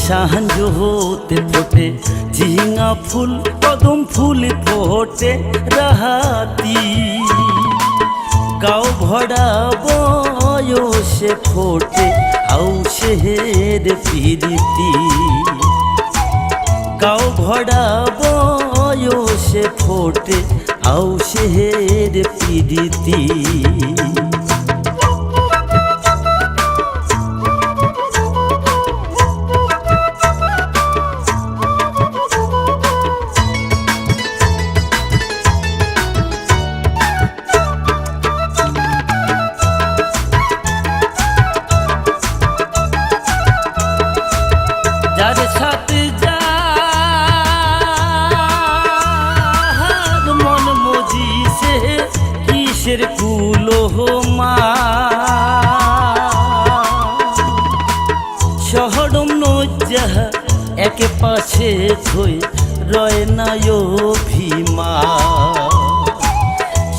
সাহাঞ্জ হতে ফোটে ঝিঙা ফুল কদম ফুল ফোটে রাহাতি গাও ভরা বয়সে ফোটে আউশের প্রীতি গাও ভরা বয়সে ফোটে আউশের প্রীতি যার সাথে যার মন মজিছে কিসের কুলো মা শহরম নজ্জা একে পাশে থই রয় নায় ভীমা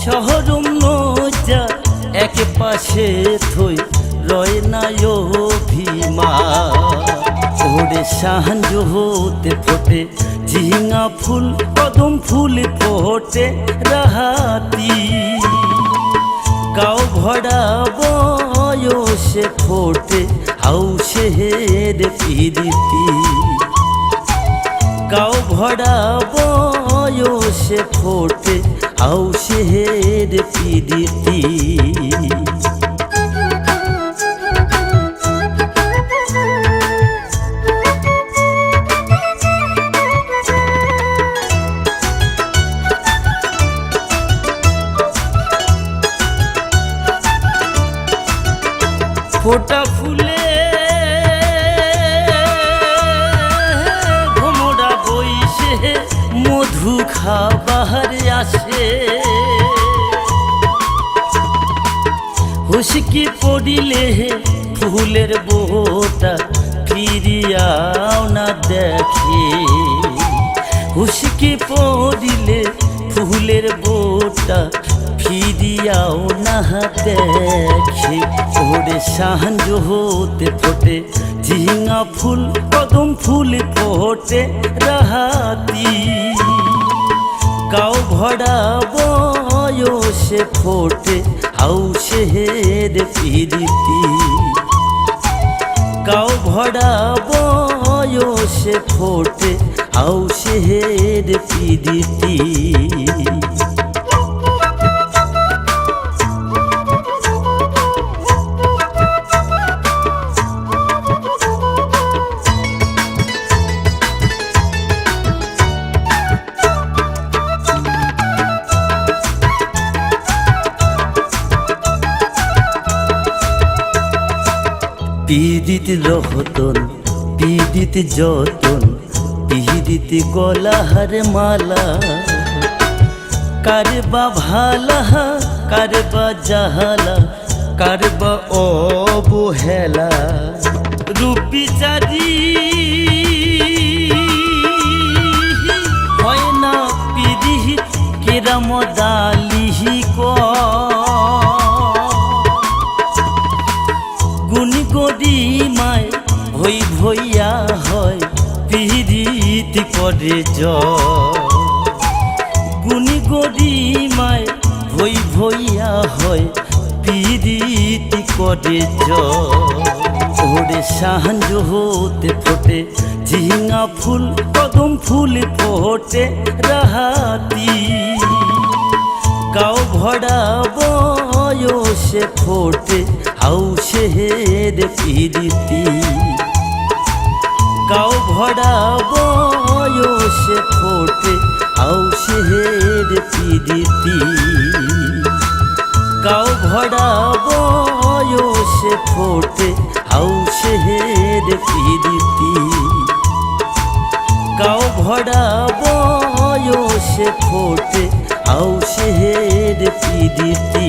শহরম নজ্জা একে পাশে থই রয় নায় ভীমা ওরে সাহাঞ্জ হতে ফোটে ঝিঙা ফুল কদম ফুল ফোটে রাহাতি গাও ভরা বয়সে ফোটে আউশের প্রীতি গাও ভরা বয়সে ফোটে আউশের প্রীতি ফোটা ফুলে ভোমরা বইসে মধু খাবার আসে হুসকি পড়িলে ফুলের বোটা ফিরিয়াও না দেখে হুসকি পড়িলে ফুলের বোটা ফিরিয়াও না দেখে ওরে সাহাঞ্জ হতে ফোটে ঝিঙা ফুল কদম ফুল ফোটে রাহাতি গাও ভরা বয়সে ফোটে আউশের প্রীতি গাও ভরা বয়সে ফোটে আউশের প্রীতি পীড়িত রহতন পীড়িত যতন পীড়িত গলাহার মালা কারবা ভালা কারবা জাহালা কারবা অবহেলা রূপী চারি হয় না পীড়িত কেরাম দালিহি গুনি গরিমায় ভই ভইয়া হয় পীড়িত করে গুনি গরিমায় ভই ভইয়া হয় পীড়িত করে ওরে সাহাঞ্জ হতে ফোটে ঝিঙা ফুল কদম ফুল ফোটে রাহাতি গাও ভরা বয়সে ফোটে আউশের প্রীতি গাও ভরা বয়সে ফোটে আউশের প্রীতি গাও ভরা বয়সে ফোটে আউশের প্রীতি গাও ভরা বয়সে ফোটে আউশের প্রীতি।